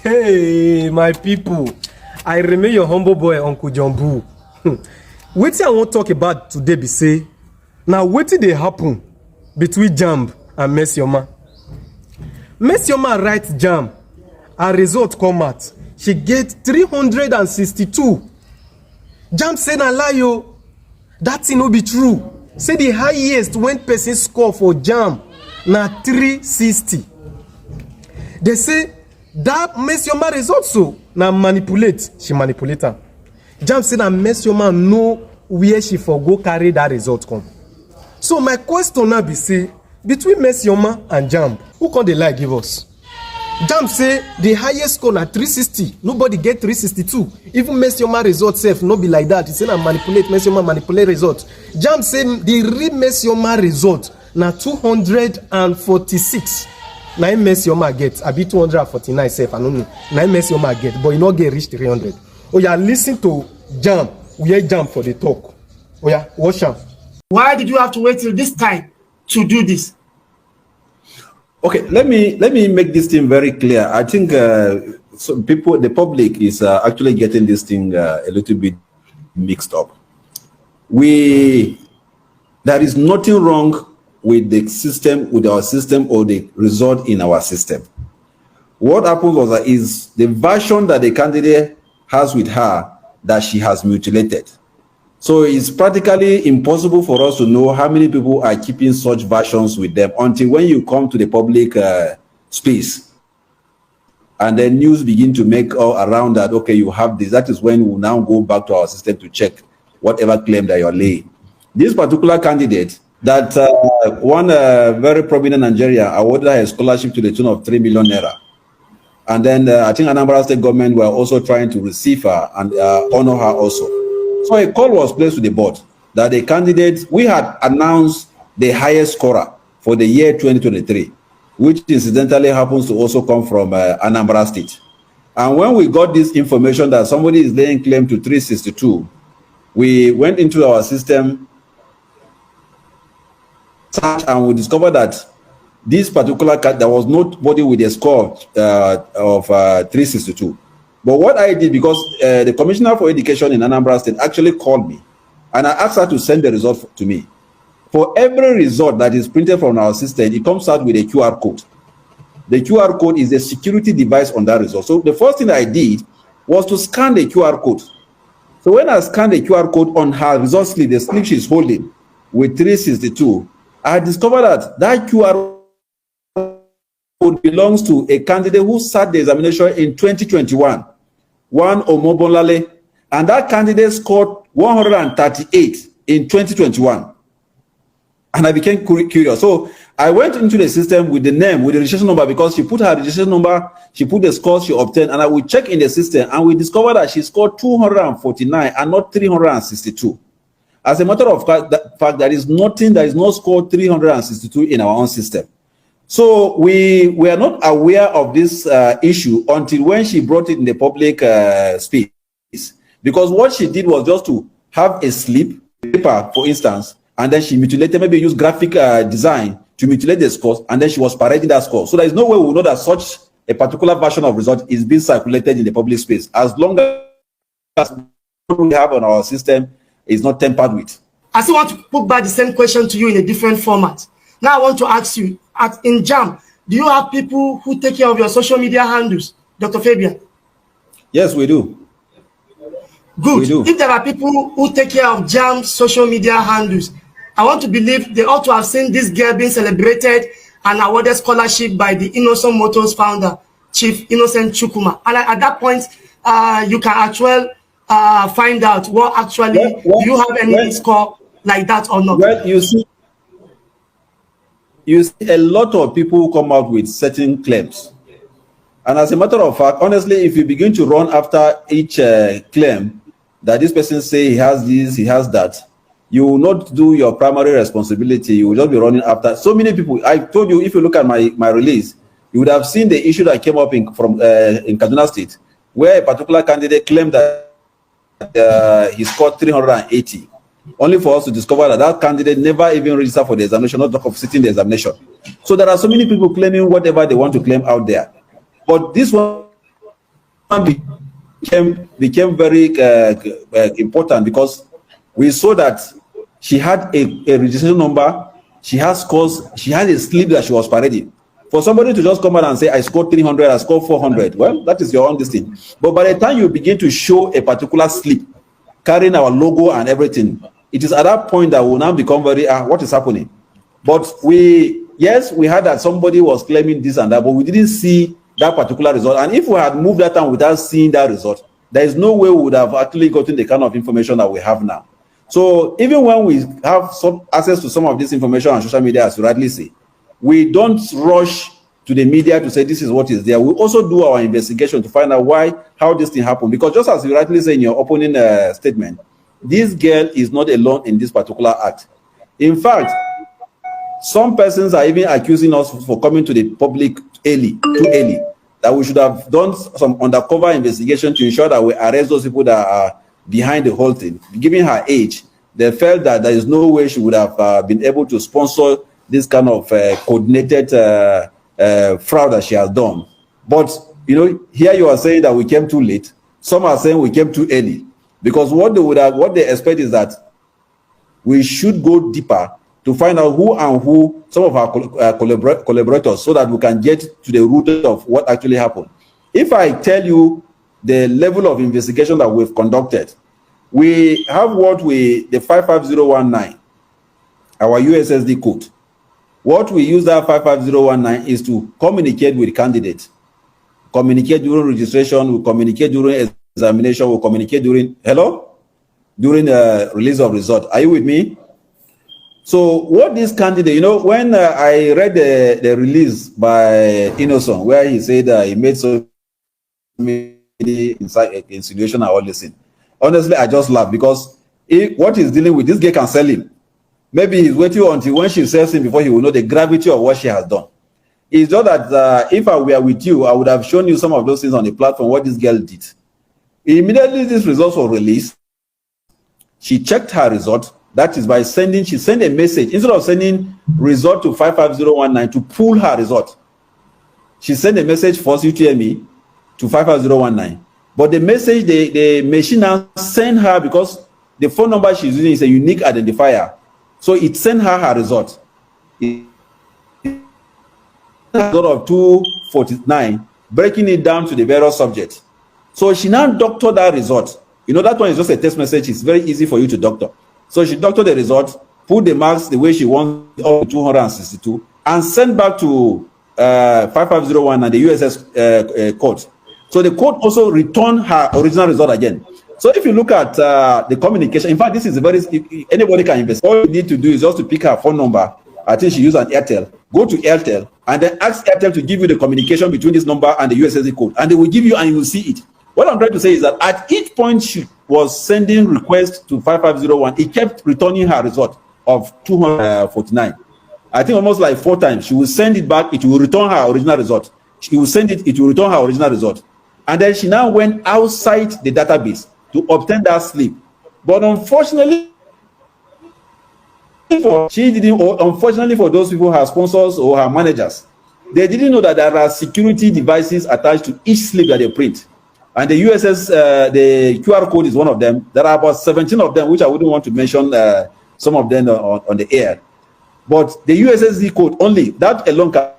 Hey, my people. I remain your humble boy, Uncle John Boo. Wetin I wan talk about today be say, na wetin dey happen between JAMB and Nmesoma. Nmesoma write JAMB, her result come out. She get 362. JAMB say na lie o. That thing no be true. Say the highest when person score for JAMB na 360. They say that Nmesoma result so na manipulate. She manipulate am. JAMB say na Nmesoma know where she for go carry that result come. So my question now be say, between Nmesoma and JAMB, who can dey lie give us? JAMB say the highest score na 360. Nobody get 362. Even Nmesoma result sef no be like that. He say na manipulate. Nmesoma manipulate result. JAMB say the real Nmesoma result na 246. Na Nmesoma get. Abi 249 sef, I no know. Na Nmesoma get, but e no get reach 300. Oh yeah, listen to JAMB. We hear JAMB for the talk. Oh yeah, watch am. Why did you have to wait till this time to do this? Okay, let me make this thing very clear. I think some people, the public, is actually getting this thing a little bit mixed up. There is nothing wrong with the system, with our system, or the result in our system. What happens was that is the version that the candidate has with her that she has mutilated. So it's practically impossible for us to know how many people are keeping such versions with them until when you come to the public space. And then news begin to make all around that, okay, you have this. That is when we now go back to our system to check whatever claim that you're laying. This particular candidate, that one very prominent Nigeria awarded her a scholarship to the tune of 3 million naira. And then I think Anambra State government were also trying to receive her and honor her also. So a call was placed to the board that the candidate, we had announced the highest scorer for the year 2023, which incidentally happens to also come from Anambra State. And when we got this information that somebody is laying claim to 362, we went into our system and we discovered that this particular card, there was nobody with a score of 362. But what I did, because the Commissioner for Education in Anambra State actually called me, and I asked her to send the result to me. For every result that is printed from our system, it comes out with a QR code. The QR code is a security device on that result. So the first thing I did was to scan the QR code. So when I scanned the QR code on her result slip, the slip she's holding with 362, I discovered that QR code belongs to a candidate who sat the examination in 2021, one Omobolale, and that candidate scored 138 in 2021. And I became curious. So I went into the system with the name, with the registration number, because she put her registration number, she put the scores she obtained, and I would check in the system, and we discovered that she scored 249 and not 362. As a matter of fact, there is nothing, there is no score 362 in our own system. So we were not aware of this issue until when she brought it in the public space. Because what she did was just to have a slip, paper, for instance, and then she mutilated, maybe use graphic design to mutilate the scores, and then she was parading that score. So there is no way we will know that such a particular version of result is being circulated in the public space, as long as what we have on our system is not tampered with. I still want to put back the same question to you in a different format. Now I want to ask you, in JAMB, do you have people who take care of your social media handles, Dr. Fabian? Yes, we do. Good. We do. If there are people who take care of JAMB's social media handles, I want to believe they ought to have seen this girl being celebrated and awarded scholarship by the Innocent Motors founder, Chief Innocent Chukuma. And at that point, you can actually find out what actually, do you have any score like that or not? Well, you see a lot of people who come out with certain claims. And as a matter of fact, honestly, if you begin to run after each claim that this person say he has this, he has that, you will not do your primary responsibility. You will just be running after so many people. I told you, if you look at my release, you would have seen the issue that came up in Kaduna State, where a particular candidate claimed that he scored 380. Only for us to discover that that candidate never even registered for the examination, not talk of sitting the examination. So there are so many people claiming whatever they want to claim out there. But this one became very important because we saw that she had a registration number, she has scores, she had a slip that she was parading. For somebody to just come out and say, I scored 300, I scored 400, well, that is your own thing. But by the time you begin to show a particular slip, carrying our logo and everything, it is at that point that will now become very, what is happening? But we had that somebody was claiming this and that, but we didn't see that particular result. And if we had moved that time without seeing that result, there is no way we would have actually gotten the kind of information that we have now. So even when we have some access to some of this information on social media, as you rightly say, we don't rush to the media to say this is what is there. We also do our investigation to find out how this thing happened. Because just as you rightly say in your opening statement, this girl is not alone in this particular act. In fact, some persons are even accusing us for coming to the public too early, that we should have done some undercover investigation to ensure that we arrest those people that are behind the whole thing. Given her age, they felt that there is no way she would have been able to sponsor this kind of coordinated fraud that she has done. But, here you are saying that we came too late. Some are saying we came too early. Because what they expect is that we should go deeper to find out who some of our collaborators, so that we can get to the root of what actually happened. If I tell you the level of investigation that we've conducted, we have the 55019, our USSD code. What we use that 55019 is to communicate with candidates. Communicate during registration, we communicate during examination, we communicate during release of result. Are you with me? So what this candidate, when I read the release by Nmesoma, where he said he made so many insinuation and all this thing, honestly, I just laugh, because what he's dealing with, this guy can sell him. Maybe he's waiting until when she sells him before he will know the gravity of what she has done. It's just that if I were with you, I would have shown you some of those things on the platform, what this girl did. Immediately these results were released, she checked her result. That is by she sent a message. Instead of sending result to 55019 to pull her result, she sent a message for UTME to 55019. But the message, the machine now sent her, because the phone number she's using is a unique identifier. So it sent her result. Result of 249, breaking it down to the various subjects. So she now doctored that result. That one is just a text message. It's very easy for you to doctor. So she doctored the result, put the marks the way she wants, up to 262, and sent back to 5501 and the USS court. So the court also returned her original result again. So if you look at the communication, in fact, this is anybody can invest. All you need to do is just to pick her phone number. I think she used an Airtel. Go to Airtel and then ask Airtel to give you the communication between this number and the USSD code. And they will give you, and you will see it. What I'm trying to say is that at each point she was sending requests to 5501, it kept returning her result of 249. I think almost like 4 times. She will send it back, it will return her original result. She will send it, it will return her original result. And then she now went outside the database to obtain that slip. But unfortunately, unfortunately for those people, her sponsors or her managers, they didn't know that there are security devices attached to each slip that they print. And the the QR code is one of them. There are about 17 of them, which I wouldn't want to mention some of them on the air. But the USSD code only, that alone can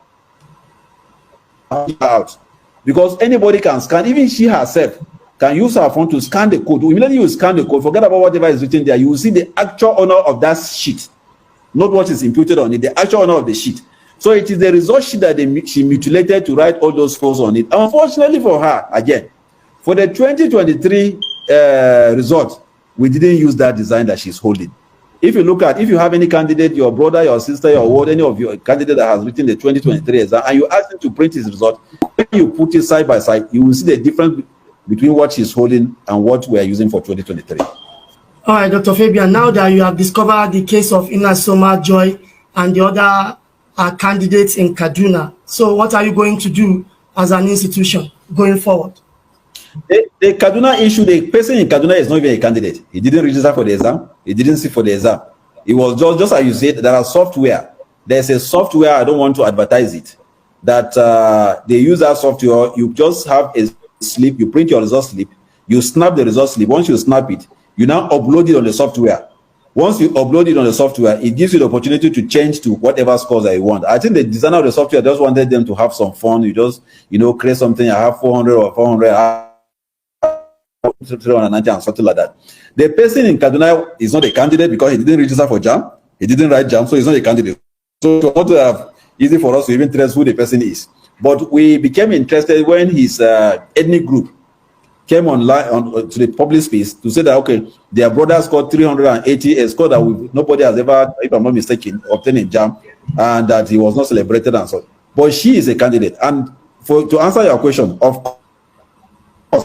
out. Because anybody can scan, even she herself can use her phone to scan the code. Immediately you scan the code, forget about whatever is written there, you will see the actual owner of that sheet, not what is imputed on it, the actual owner of the sheet. So it is the result sheet that she mutilated to write all those scores on it. Unfortunately for her, again, for the 2023 result, we didn't use that design that she's holding. If you have any candidate, your brother, your sister, your ward, any of your candidate that has written the 2023 exam, and you ask him to print his result, when you put it side by side, you will see the difference between what she's holding and what we are using for 2023. All right, Dr. Fabian, now that you have discovered the case of Nmesoma, Joy, and the other candidates in Kaduna, so what are you going to do as an institution going forward? The Kaduna issue, the person in Kaduna is not even a candidate. He didn't register for the exam. He didn't sit for the exam. It was just as you said, there are software. There's a software, I don't want to advertise it, that they use that software. You just have a slip, you print your result slip, you snap the result slip. Once you snap it, you now upload it on the software. Once you upload it on the software, it gives you the opportunity to change to whatever scores that you want. I think the designer of the software just wanted them to have some fun. You just, create something. I have 400 or 400, I have 390 and something like that. The person in Kaduna is not a candidate because he didn't register for JAM. He didn't write JAM, so he's not a candidate. So to want to have easy for us to even trace who the person is. But we became interested when his ethnic group came online to the public space to say that, okay, their brother scored 380, a score that nobody has ever, if I'm not mistaken, obtained in JAM, and that he was not celebrated and so. But she is a candidate. And to answer your question, of course,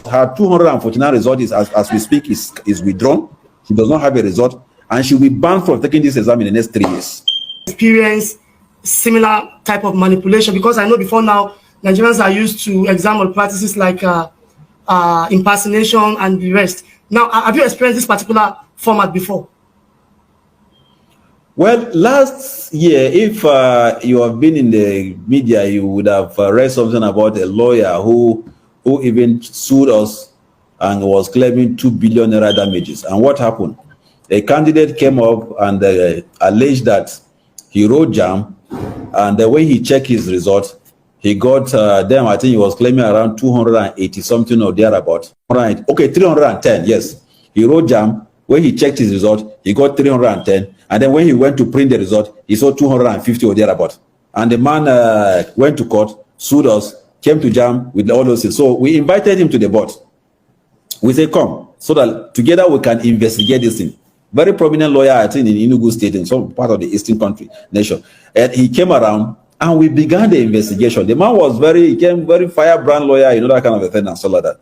her 249 result is, as we speak, is withdrawn. She does not have a result, and she will be banned from taking this exam in the next 3 years. Experience similar type of manipulation, because I know before now Nigerians are used to exam practices like impersonation and the rest. Now, have you experienced this particular format before? Well, last year, if you have been in the media, you would have read something about a lawyer who even sued us and was claiming 2 billion naira damages. And what happened? A candidate came up and alleged that he wrote JAM, and the way he checked his result, he got them, I think he was claiming around 280 something or thereabout. Right. Okay, 310, yes. He wrote JAM. When he checked his result, he got 310. And then when he went to print the result, he saw 250 or thereabout. And the man went to court, sued us, came to JAM with all those things. So we invited him to the board. We said, come, so that together we can investigate this thing. Very prominent lawyer, I think, in Enugu State, in some part of the eastern country, nation. And he came around and we began the investigation. The man was he came very firebrand lawyer, that kind of a thing and stuff like that.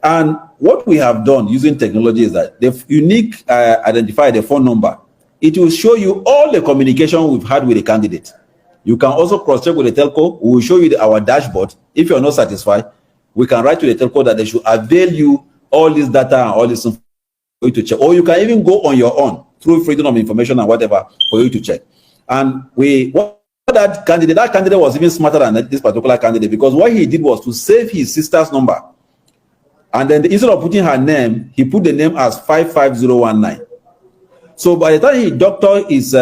And what we have done using technology is that the unique identifier, the phone number, it will show you all the communication we've had with the candidate. You can also cross-check with the telco. We will show you our dashboard. If you're not satisfied, we can write to the telco that they should avail you all this data and all this information for you to check. Or you can even go on your own through freedom of information and whatever for you to check. And that candidate was even smarter than this particular candidate, because what he did was to save his sister's number. And then instead of putting her name, he put the name as 55019. So by the time he doctored his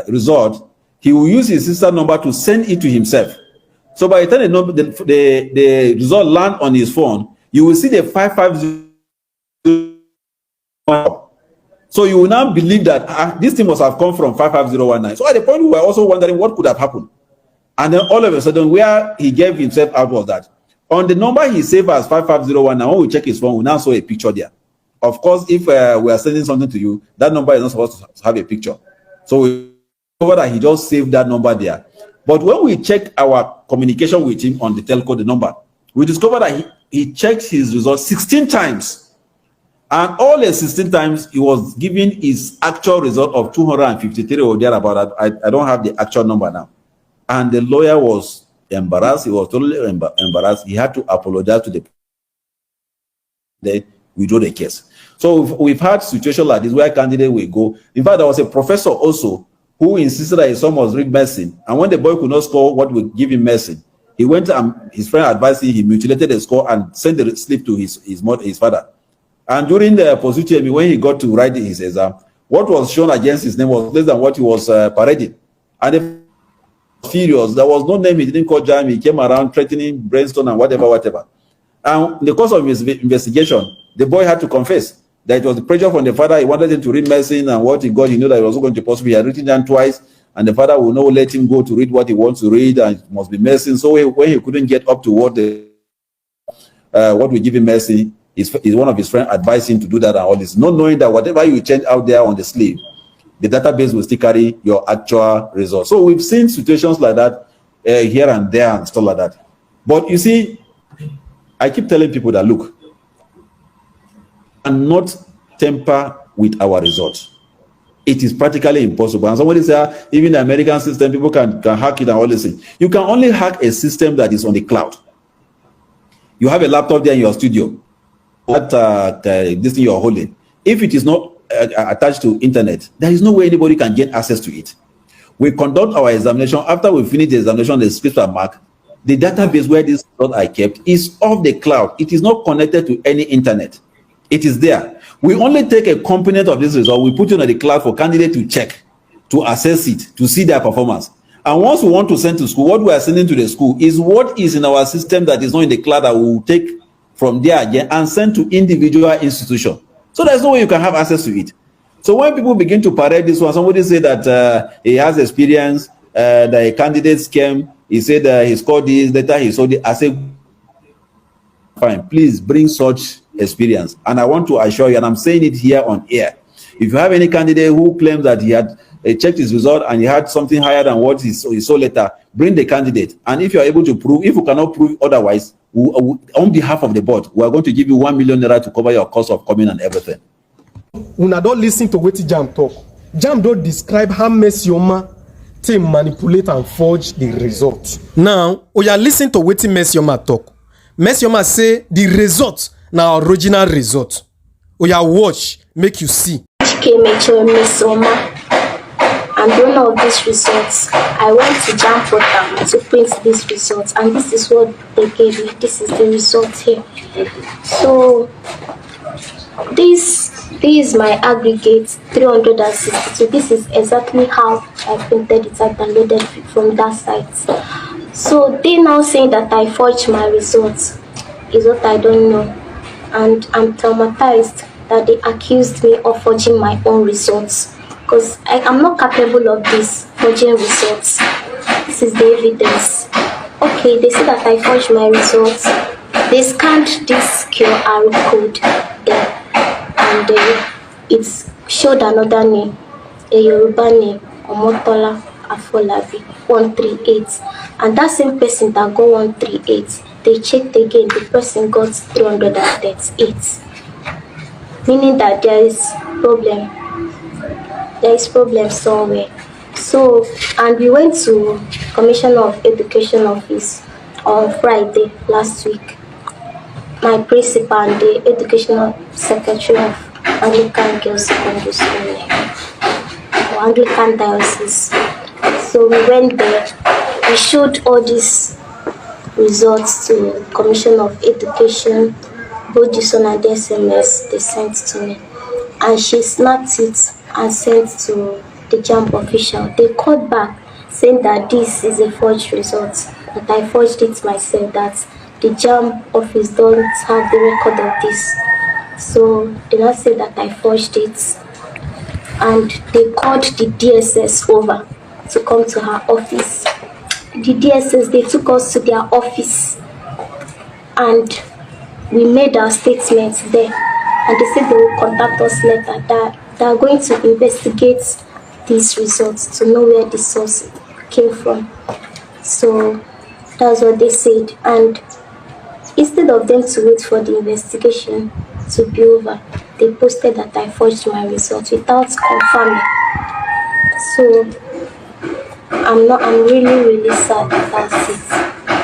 result, he will use his sister's number to send it to himself. So by the time the result land on his phone, you will see the 550. So you will now believe that this thing must have come from 55019. So at the point we were also wondering what could have happened. And then all of a sudden, where he gave himself out was that on the number he saved as 55019, when we check his phone, we now saw a picture there. Of course, if we are sending something to you, that number is not supposed to have a picture. So we discovered that he just saved that number there. But when we check our communication with him on the telco, the number, we discovered that he checked his results 16 times. And all the 16 times, he was giving his actual result of 253 or thereabout. I don't have the actual number now. And the lawyer was embarrassed. He was totally embarrassed. He had to apologize to the. They withdraw the case. So we've had situations like this where candidate will go. In fact, there was a professor also who insisted that his son must read medicine. And when the boy could not score what would give him medicine, he went and his friend advised him, he mutilated the score and sent the slip to his father. And during the post-UTME, when he got to write his exam, what was shown against his name was less than what he was parading. And the furious, there was no name, he didn't call JAM, he came around threatening, brainstorm and whatever. And in the course of his investigation, the boy had to confess that it was the pressure from the father. He wanted him to read medicine, and what he got, he knew that he was not going to possibly. He had written down twice, and the father will not let him go to read what he wants to read, and it must be medicine. So when he couldn't get up to what we give him medicine, one of his friends advised him to do that and all this, not knowing that whatever you change out there on the sleeve, the database will still carry your actual results. So we've seen situations like that here and there and stuff like that. But you see, I keep telling people that, look, and not temper with our results. It is practically impossible. And somebody said, even the American system, people can hack it and all this thing. You can only hack a system that is on the cloud. You have a laptop there in your studio, this thing you're holding. If it is not attached to internet, there is no way anybody can get access to it. We conduct our examination. After we finish the examination, the scripts are marked. the database where these results are kept is off the cloud. It is not connected to any internet. It is there. We only take a component of this result, we put it on the cloud for candidate to check, to assess it, to see their performance. And once we want to send to school, what we are sending to the school is what is in our system that is not in the cloud that we will take from there again and send to individual institution. So there's no way you can have access to it. So when people begin to parade this one, somebody say that he has experience, that a candidate came, he said he scored this, later he saw it. I say, fine, please bring such experience. And I want to assure you, and I'm saying it here on air, if you have any candidate who claims that he had checked his result and he had something higher than what he saw later, bring the candidate. And if you are able to prove, if you cannot prove otherwise, on behalf of the board, we are going to give you 1 million naira to cover your cost of coming and everything. Una don't listen to what Jam talk. Jam don't describe how Nmesoma team manipulate and forge the result. Now, we are listening to what Nmesoma talk. Nmesoma say the result na original result. We are watch, make you see. Nmesoma. And one of these results, I went to Jam Portal to print these results, and this is what they gave me. This is the result here. So this is my aggregate 362. This is exactly how I printed it. I downloaded it from that site. So they now saying that I forged my results is what I don't know, and I'm traumatized that they accused me of forging my own results, because I'm not capable of this forging results. This is the evidence. Okay, they say that I forged my results. They scanned this QR code there, and it showed another name, a Yoruba name, Omotola Afolabi 138, and that same person that got 138, they checked again, the person got 338, meaning that there is problem somewhere. So, and we went to Commissioner of Education office on Friday last week. My principal and the educational secretary of Anglican Girls Secondary School, or Anglican Diocese. So we went there, we showed all these results to Commissioner of Education, both this one and the SMS they sent to me. And she snapped it and sent to the JAMB official. They called back saying that this is a forged result, that I forged it myself, that the JAMB office don't have the record of this. So they now say that I forged it, and they called the DSS over to come to her office. The DSS, they took us to their office and we made our statements there, and they said they will contact us later, that they are going to investigate these results to know where the source came from. So that's what they said, and instead of them to wait for the investigation to be over, they posted that I forged my results without confirming. So I'm really sad about it.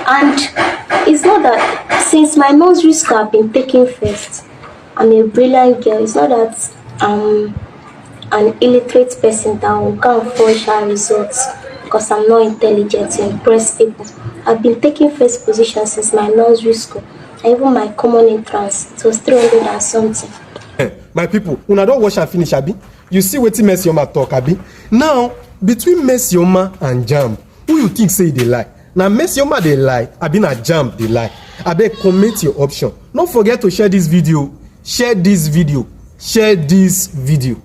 And it's not that since my nursery school have been taken first, I'm a brilliant girl. It's not that I'm an illiterate person that will go and forge her results because I'm not intelligent to impress people. I've been taking first position since my nursery school. And even my common entrance, it was 300 and something. My people, una don't watch and finish, abi? You see what Nmesoma talk, abi? Now, between Nmesoma and JAMB, who you think say they lie? Now Nmesoma they lie, abi na JAMB they lie. Abeg comment your option. Don't forget to share this video. Share this video. Share this video.